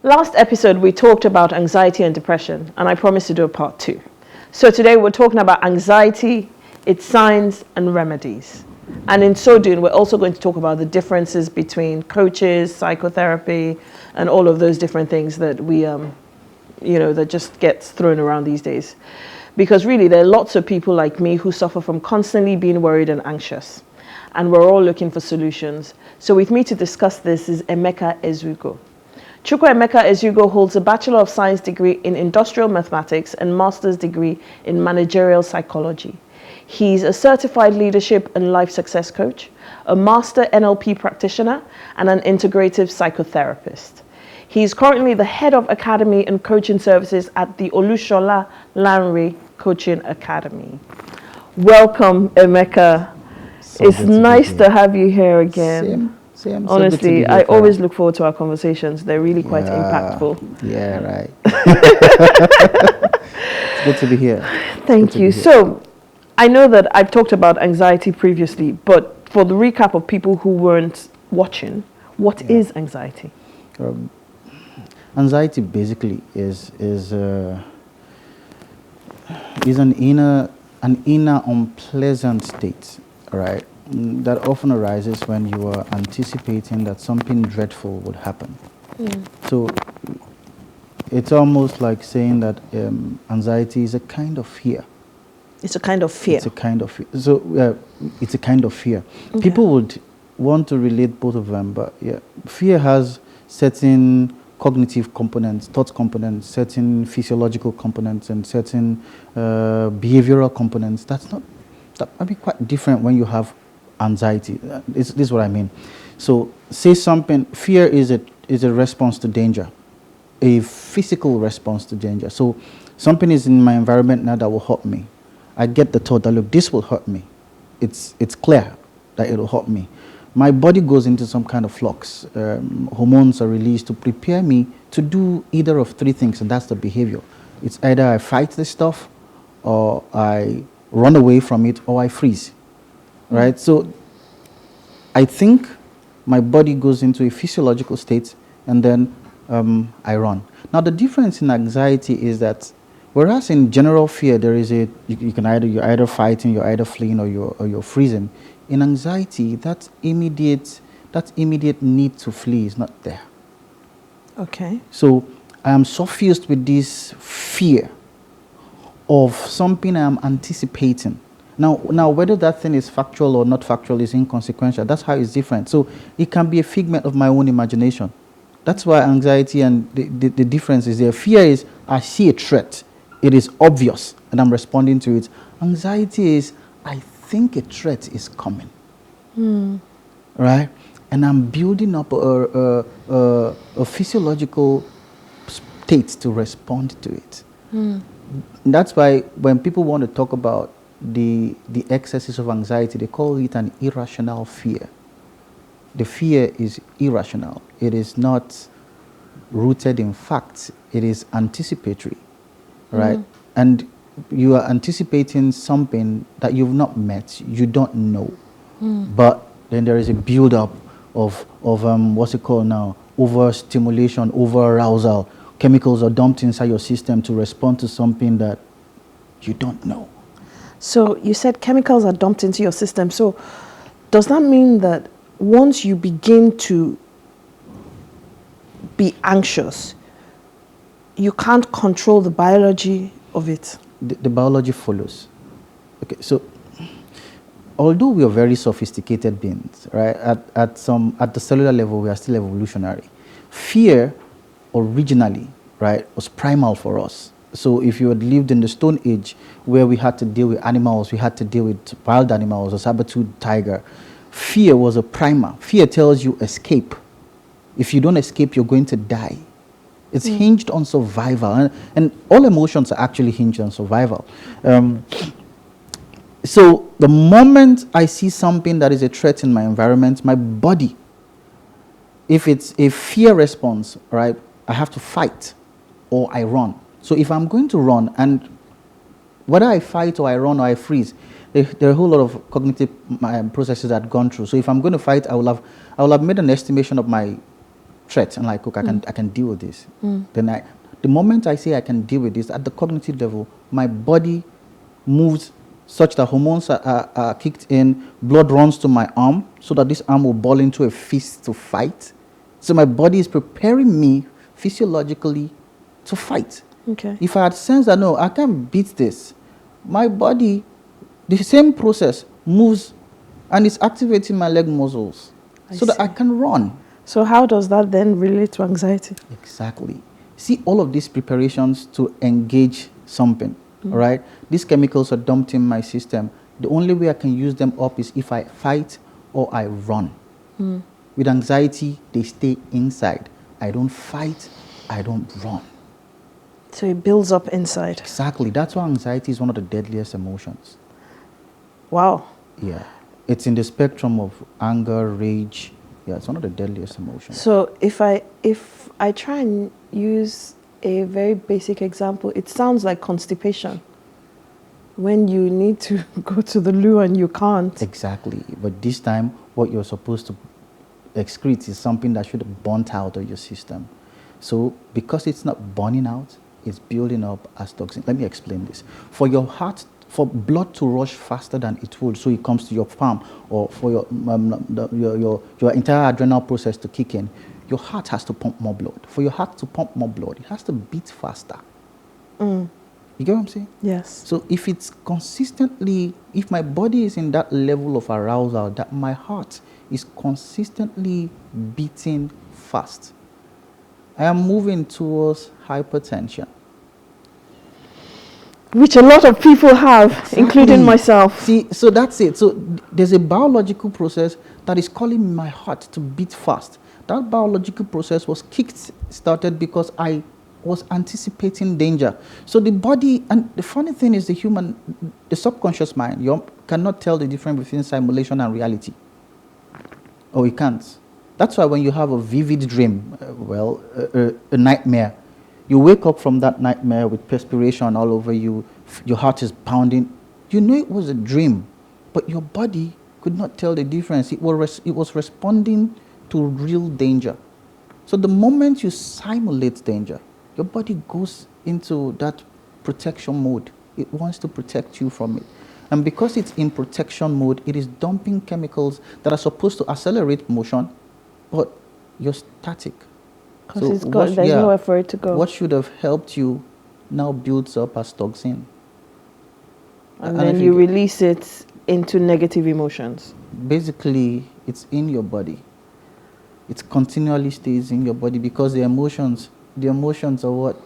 Last episode, we talked about anxiety and depression, and I promised to do a part 2. So today we're talking about anxiety, its signs and remedies. And in so doing, we're also going to talk about the differences between coaches, psychotherapy, and all of those different things that we, that just gets thrown around these days. Because really, there are lots of people like me who suffer from constantly being worried and anxious. And we're all looking for solutions. So with me to discuss this is Emeka Ezeogu. Chukwuemeka Ezeogu holds a Bachelor of Science degree in Industrial Mathematics and Master's degree in Managerial Psychology. He's a certified leadership and life success coach, a master NLP practitioner, and an integrative psychotherapist. He's currently the head of academy and coaching services at the Olushola Lanre Coaching Academy. Welcome, Emeka. So it's nice to have you here again. Same. Honestly, So I always look forward to our conversations. They're really quite impactful. Yeah, right. It's good to be here. Thank you. So, I know that I've talked about anxiety previously, but for the recap of people who weren't watching, what is anxiety? Anxiety basically is an inner unpleasant state, right? That often arises when you are anticipating that something dreadful would happen. So it's almost like saying that anxiety is a kind of fear. It's a kind of fear. It's a kind of fear. So it's a kind of fear. Okay. People would want to relate both of them, but fear has certain cognitive components, thought components, certain physiological components, and certain behavioral components. That might be quite different when you have anxiety. This is what I mean. So say something, fear is a response to danger, a physical response to danger. So something is in my environment now that will hurt me. I get the thought that, look, this will hurt me. It's clear that it will hurt me. My body goes into some kind of flux. Hormones are released to prepare me to do either of three things, and that's the behavior. It's either I fight this stuff, or I run away from it, or I freeze. Right? So I think my body goes into a physiological state, and then I run. Now the difference in anxiety is that whereas in general fear there is you're either fighting, you're either fleeing, or you're freezing. In anxiety, that immediate need to flee is not there. Okay. So I am suffused with this fear of something I am anticipating. Now, whether that thing is factual or not factual is inconsequential. That's how it's different. So it can be a figment of my own imagination. That's why anxiety and the difference is there. Fear is, I see a threat. It is obvious, and I'm responding to it. Anxiety is, I think a threat is coming. Right? And I'm building up a physiological state to respond to it. That's why when people want to talk about the excesses of anxiety, they call it an irrational fear. The fear is irrational. It is not rooted in facts. It is anticipatory, right? And you are anticipating something that you've not met, you don't know. But then there is a build-up of what's it called now? Overstimulation, over-arousal. Chemicals are dumped inside your system to respond to something that you don't know. So you said chemicals are dumped into your system. So does that mean that once you begin to be anxious, you can't control the biology of it? The biology follows. Okay, so although we are very sophisticated beings, right? At the cellular level, we are still evolutionary. Fear originally, right, was primal for us. So if you had lived in the Stone Age, where we had to deal with animals, we had to deal with wild animals, a saber-toothed tiger, fear was a primer. Fear tells you escape. If you don't escape, you're going to die. It's hinged on survival, and all emotions are actually hinged on survival. So the moment I see something that is a threat in my environment, my body, if it's a fear response, right, I have to fight or I run. So if I'm going to run, and whether I fight or I run or I freeze, there are a whole lot of cognitive processes that I've gone through. So if I'm going to fight, I will have made an estimation of my threat and like, okay, I can deal with this. Then the moment I say I can deal with this at the cognitive level, my body moves such that hormones are kicked in, blood runs to my arm so that this arm will ball into a fist to fight. So my body is preparing me physiologically to fight. Okay. If I had sensed that, no, I can't beat this, my body, the same process moves and it's activating my leg muscles so that I can run. So how does that then relate to anxiety? Exactly. See, all of these preparations to engage something, all right? These chemicals are dumped in my system. The only way I can use them up is if I fight or I run. With anxiety, they stay inside. I don't fight, I don't run. So it builds up inside. Exactly. That's why anxiety is one of the deadliest emotions. Wow. Yeah. It's in the spectrum of anger, rage. Yeah, it's one of the deadliest emotions. So if I try and use a very basic example, it sounds like constipation. When you need to go to the loo and you can't. Exactly. But this time, what you're supposed to excrete is something that should have burnt out of your system. So because it's not burning out, it's building up as toxin. Let me explain this. For your heart, for blood to rush faster than it would, so it comes to your palm, or for your entire adrenal process to kick in, your heart has to pump more blood. For your heart to pump more blood, it has to beat faster. You get what I'm saying? Yes. So if it's consistently, if my body is in that level of arousal, that my heart is consistently beating fast, I am moving towards hypertension. Which a lot of people have, Exactly. including myself. See, so that's it. So there's a biological process that is calling my heart to beat fast. That biological process was started because I was anticipating danger. So the body, and the funny thing is the subconscious mind, you cannot tell the difference between simulation and reality. Oh, you can't. That's why when you have a vivid dream, a nightmare, you wake up from that nightmare with perspiration all over you, your heart is pounding. You know it was a dream, but your body could not tell the difference. It was responding to real danger. So the moment you simulate danger, your body goes into that protection mode. It wants to protect you from it. And because it's in protection mode, it is dumping chemicals that are supposed to accelerate motion, but you're static. Because there's nowhere for it to go. What should have helped you now builds up as toxin. And then you release it into negative emotions. Basically, it's in your body. It continually stays in your body because the emotions are what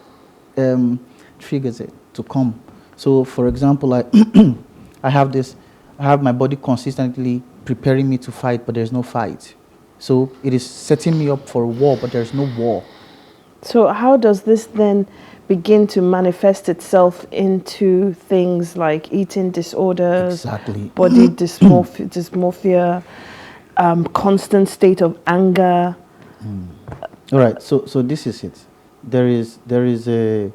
triggers it to come. So, for example, I have my body consistently preparing me to fight, but there's no fight. So it is setting me up for a war, but there's no war. So how does this then begin to manifest itself into things like eating disorders, Exactly. body dysmorphia, constant state of anger? All right. So this is it. There is a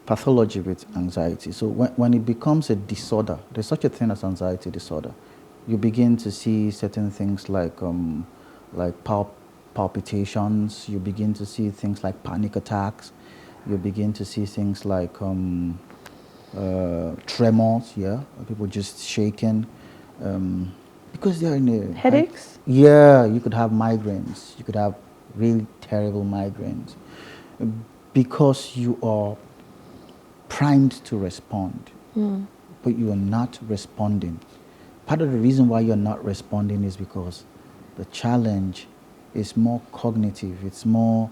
pathology with anxiety. So when it becomes a disorder, there's such a thing as anxiety disorder. You begin to see certain things like palpitations. You begin to see things like panic attacks. You begin to see things like tremors. Yeah, people just shaking because they are in a Headaches. Yeah, you could have migraines. You could have really terrible migraines because you are primed to respond, but you are not responding. Part of the reason why you're not responding is because the challenge is more cognitive. It's more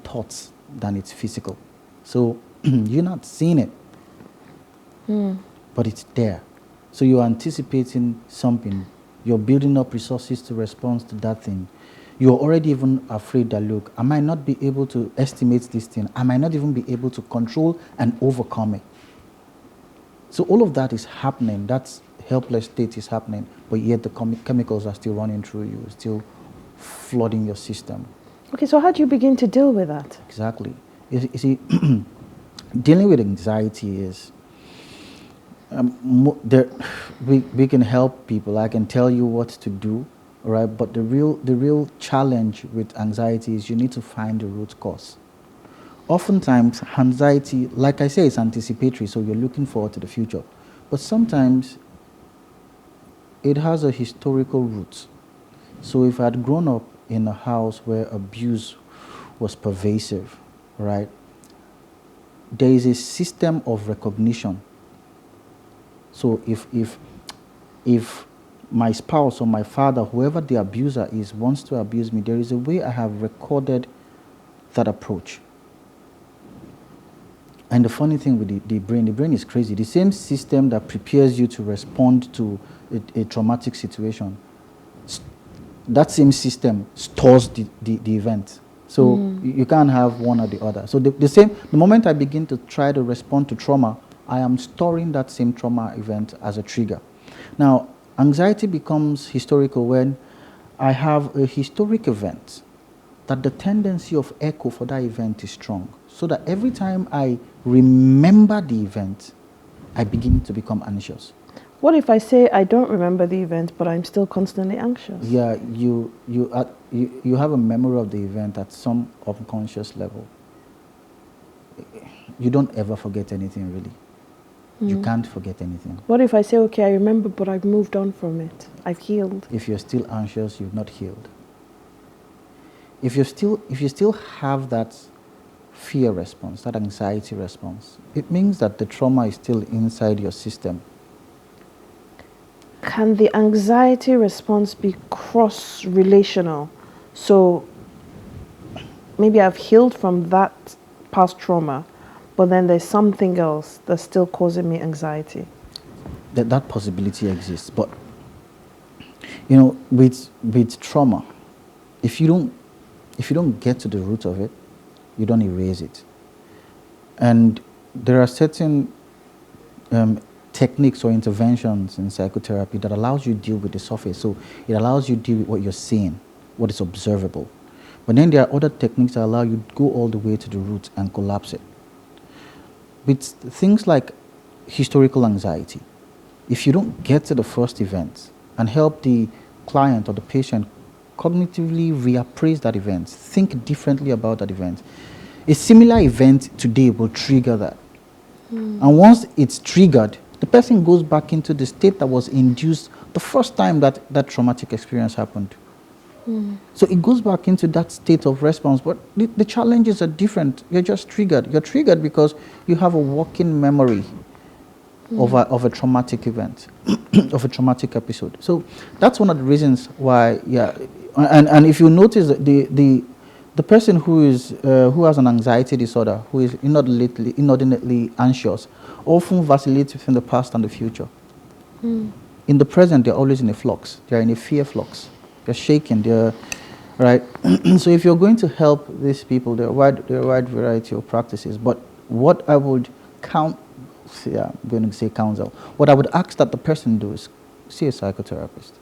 thoughts than it's physical. So you're not seeing it, but it's there. So you're anticipating something. You're building up resources to respond to that thing. You're already even afraid that, look, I might not be able to estimate this thing. I might not even be able to control and overcome it. So all of that is happening. That's helpless state is happening, but yet the chemicals are still running through you, still flooding your system. Okay, so how do you begin to deal with that? Exactly. You see, dealing with anxiety is, we can help people. I can tell you what to do, right? But the real challenge with anxiety is you need to find the root cause. Oftentimes, anxiety, like I say, is anticipatory, so you're looking forward to the future. But sometimes it has a historical root. So if I had grown up in a house where abuse was pervasive, right, there is a system of recognition. So if my spouse or my father, whoever the abuser is, wants to abuse me, there is a way I have recorded that approach. And the funny thing with the brain is crazy. The same system that prepares you to respond to a traumatic situation, that same system stores the event. So you can't have one or the other. So the moment I begin to try to respond to trauma, I am storing that same trauma event as a trigger. Now, anxiety becomes historical when I have a historic event that the tendency of echo for that event is strong. So that every time I remember the event, I begin to become anxious. What if I say I don't remember the event, but I'm still constantly anxious? Yeah, you have a memory of the event at some unconscious level. You don't ever forget anything, really. You can't forget anything. What if I say, okay, I remember, but I've moved on from it. I've healed. If you're still anxious, you've not healed. If you still have that fear response, that anxiety response, it means that the trauma is still inside your system. Can the anxiety response be cross-relational? So maybe I've healed from that past trauma, but then there's something else that's still causing me anxiety. That possibility exists. But, you know, with trauma, if you don't get to the root of it, you don't erase it. And there are certain techniques or interventions in psychotherapy that allows you to deal with the surface. So it allows you to deal with what you're seeing, what is observable. But then there are other techniques that allow you to go all the way to the root and collapse it. With things like historical anxiety, if you don't get to the first event and help the client or the patient cognitively reappraise that event, think differently about that event, a similar event today will trigger that. And once it's triggered, the person goes back into the state that was induced the first time that traumatic experience happened. So it goes back into that state of response, but the challenges are different. You're just triggered. You're triggered because you have a working memory of a traumatic event, of a traumatic episode. So that's one of the reasons why, yeah. And if you notice, the person who has an anxiety disorder, who is inordinately anxious, often vacillates between the past and the future. In the present, they're always in a flux. They're in a fear flux. They're shaking. They're right. So if you're going to help these people, there are a wide variety of practices. But what I would I'm going to say counsel. What I would ask that the person do is see a psychotherapist.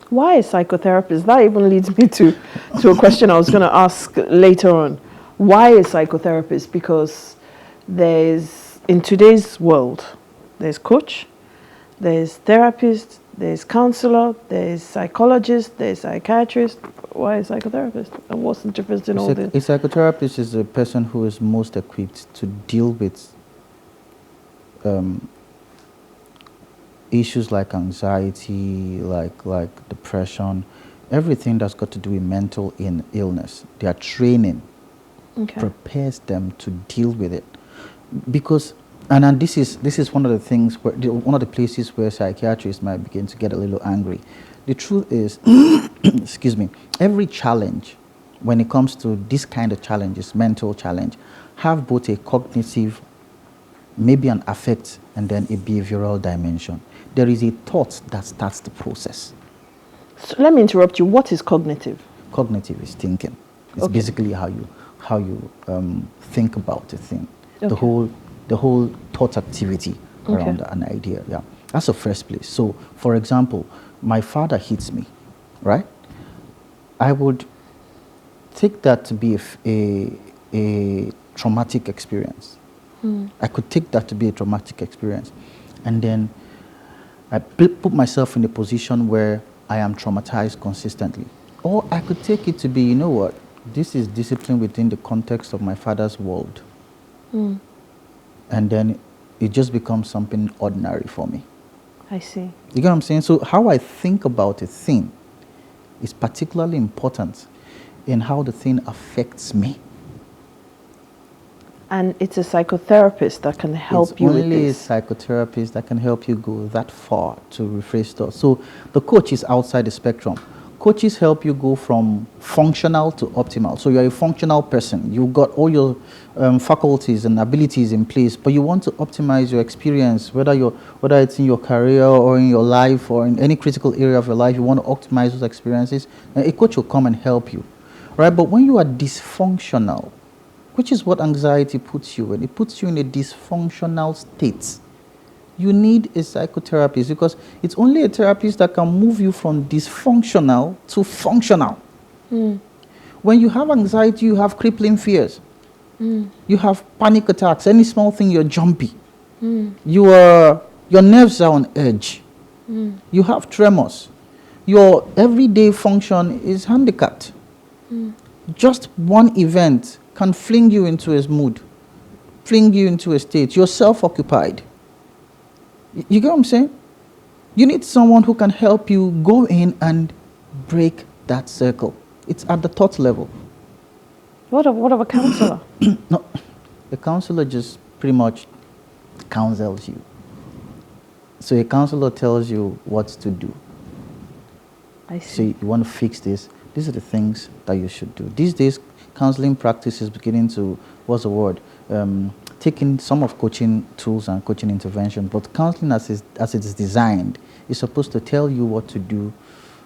Why a psychotherapist? That even leads me to a question I was going to ask later on. Why a psychotherapist? Because in today's world, there's coach, there's therapist, there's counselor, there's psychologist, there's psychiatrist. Why a psychotherapist? And what's the difference in all this? A psychotherapist is a person who is most equipped to deal with issues like anxiety, like depression, everything that's got to do with mental illness. Their training prepares them to deal with it, because and this is one of the things one of the places where psychiatrists might begin to get a little angry. The truth is, excuse me, every challenge, when it comes to this kind of challenges, mental challenge, have both a cognitive, maybe an affect, and then a behavioral dimension. There is a thought that starts the process. So let me interrupt you. What is cognitive? Cognitive is thinking. It's basically how you think about a thing. The whole thought activity around an idea. Yeah, that's the first place. So, for example, my father hits me, right? I would take that to be a traumatic experience. I could take that to be a traumatic experience, and then I put myself in a position where I am traumatized consistently. Or I could take it to be, you know what, this is discipline within the context of my father's world. And then it just becomes something ordinary for me. I see. You get what I'm saying? So how I think about a thing is particularly important in how the thing affects me. And it's a psychotherapist that can help you with this. It's only a psychotherapist that can help you go that far to rephrase thoughts. So the coach is outside the spectrum. Coaches help you go from functional to optimal. So you're a functional person. You've got all your faculties and abilities in place, but you want to optimize your experience, whether it's in your career or in your life or in any critical area of your life. You want to optimize those experiences, and a coach will come and help you, right? But when you are dysfunctional, which is what anxiety puts you in, it puts you in a dysfunctional state. You need a psychotherapist, because it's only a therapist that can move you from dysfunctional to functional. When you have anxiety, you have crippling fears. You have panic attacks. Any small thing, you're jumpy. Your nerves are on edge. You have tremors. Your everyday function is handicapped. Just one event can fling you into a mood, fling you into a state. You're self-occupied. You get what I'm saying? You need someone who can help you go in and break that circle. It's at the thought level. What of a counselor? No, the counselor just pretty much counsels you. So a counselor tells you what to do. I So see. you want to fix this. These are the things that you should do. These days, counseling practice is beginning to, what's the word? Taking some of coaching tools and coaching intervention, but counseling as it is designed is supposed to tell you what to do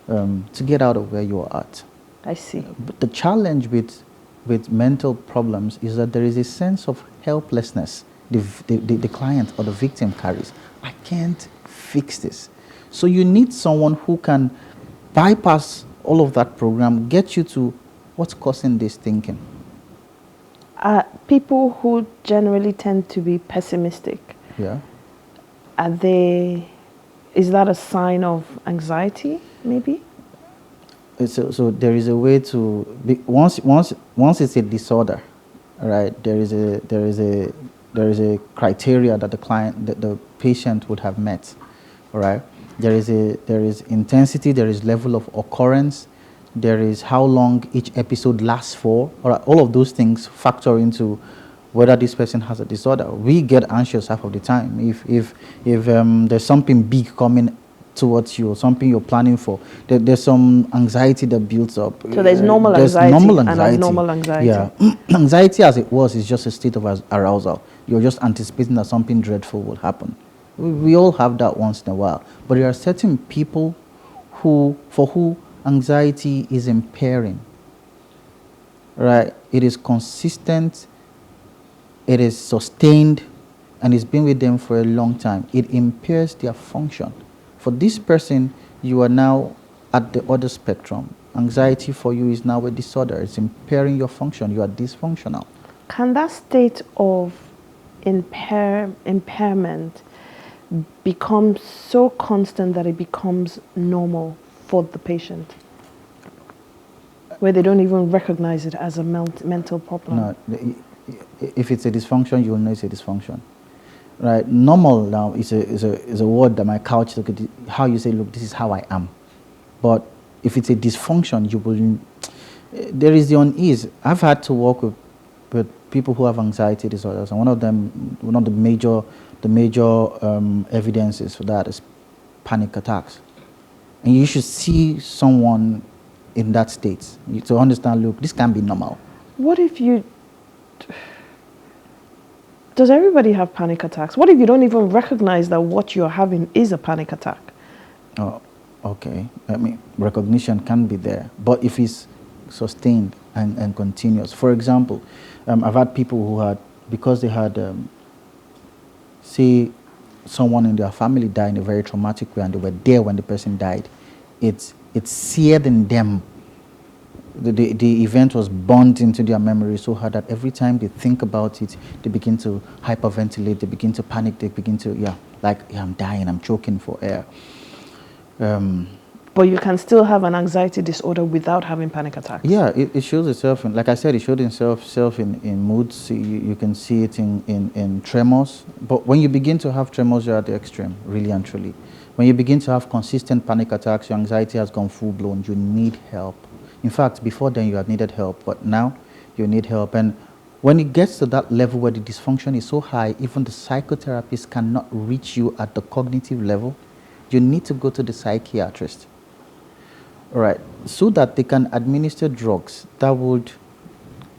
to get out of where you are at. I see. But the challenge with mental problems is that there is a sense of helplessness the client or the victim carries. I can't fix this. So you need someone who can bypass all of that program, get you to what's causing this thinking. People who generally tend to be pessimistic, Yeah. Is that a sign of anxiety, maybe? So there is a way to once it's a disorder, right? There is a criteria that the patient would have met, all right? There is intensity, there is level of occurrence, there is how long each episode lasts for. All right, all of those things factor into whether this person has a disorder. We get anxious half of the time if there's something big coming towards you or something you're planning for. There's some anxiety that builds up. So there's normal anxiety and abnormal anxiety. Yeah, anxiety as it was is just a state of arousal. You're just anticipating that something dreadful will happen. We all have that once in a while, but there are certain people for who anxiety is impairing. Right? It is consistent, it is sustained, and it's been with them for a long time. It impairs their function. For this person, you are now at the other spectrum. Anxiety for you is now a disorder. It's impairing your function. You are dysfunctional. Can that state of impairment become so constant that it becomes normal for the patient, where they don't even recognize it as a mental problem? No, if it's a dysfunction, you will know it's a dysfunction. Right? Normal now is a word that might couch look at how you say, look, this is how I am. But if it's a dysfunction, you will. There is the unease. I've had to work with people who have anxiety disorders, and one of the major evidences for that is panic attacks. And you should see someone in that state to understand, look, this can be normal. What if you... Does everybody have panic attacks? What if you don't even recognize that what you're having is a panic attack? Oh, okay. I mean, recognition can be there, but if it's sustained and continuous. For example, I've had people who had, because they had, say, someone in their family died in a very traumatic way and they were there when the person died, it's seared in them. The event was burnt into their memory so hard that every time they think about it, they begin to hyperventilate, they begin to panic, they begin to, I'm dying, I'm choking for air. But you can still have an anxiety disorder without having panic attacks. Yeah, it shows itself in, like I said, it showed itself in moods. You can see it in tremors. But when you begin to have tremors, you're at the extreme, really and truly. When you begin to have consistent panic attacks, your anxiety has gone full blown. You need help. In fact, before then you had needed help, but now you need help. And when it gets to that level where the dysfunction is so high, even the psychotherapist cannot reach you at the cognitive level, you need to go to the psychiatrist. All right, so that they can administer drugs that would,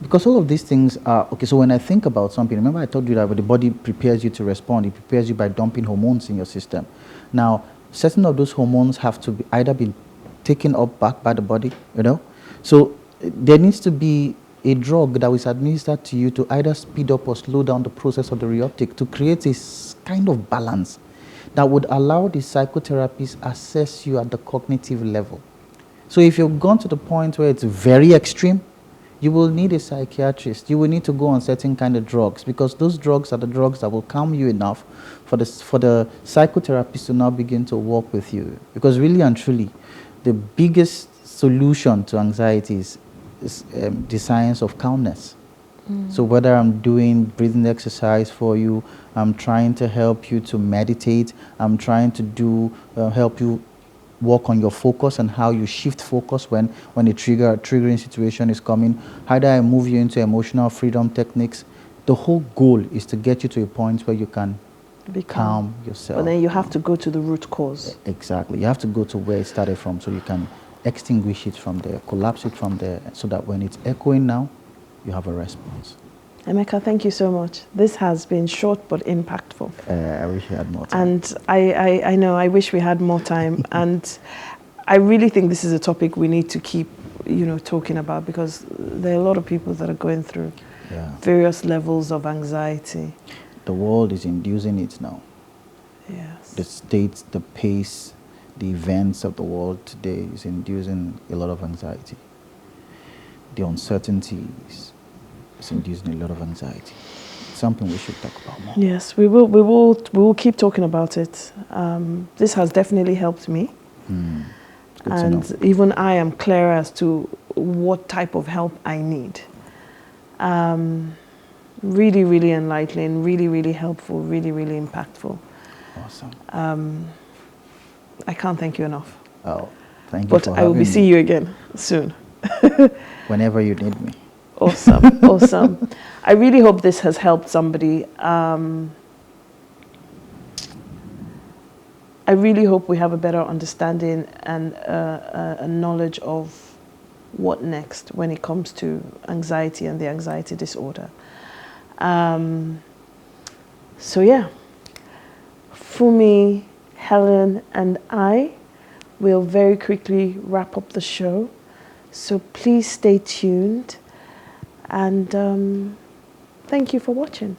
because all of these things are, okay, so when I think about something, remember I told you that when the body prepares you to respond, it prepares you by dumping hormones in your system. Now, certain of those hormones have to be either be taken up back by the body, you know? So there needs to be a drug that is administered to you to either speed up or slow down the process of the reuptake to create a kind of balance that would allow the psychotherapist assess you at the cognitive level. So if you've gone to the point where it's very extreme, you will need a psychiatrist. You will need to go on certain kind of drugs because those drugs are the drugs that will calm you enough for the psychotherapist to now begin to work with you. Because really and truly, the biggest solution to anxiety is the science of calmness. So whether I'm doing breathing exercise for you, I'm trying to help you to meditate, I'm trying to help you work on your focus and how you shift focus when a triggering situation is coming. How do I move you into emotional freedom techniques? The whole goal is to get you to a point where you can calm yourself. But then you have to go to the root cause. Exactly. You have to go to where it started from so you can extinguish it from there, collapse it from there, so that when it's echoing now, you have a response. Emeka, thank you so much. This has been short but impactful. I wish we had more time. And I know, I wish we had more time. And I really think this is a topic we need to keep, talking about because there are a lot of people that are going through various levels of anxiety. The world is inducing it now. Yes. The state, the pace, the events of the world today is inducing a lot of anxiety. The uncertainties is inducing a lot of anxiety. It's something we should talk about more. Yes, we will keep talking about it. This has definitely helped me. And even I am clearer as to what type of help I need. Really, really enlightening, really, really helpful, really, really impactful. Awesome. I can't thank you enough. Oh, thank you but for I will be having seeing me. you again soon. Whenever you need me. Awesome, awesome. I really hope this has helped somebody. I really hope we have a better understanding and a knowledge of what next when it comes to anxiety and the anxiety disorder. So yeah, Fumi, Helen, and I will very quickly wrap up the show. So please stay tuned and thank you for watching.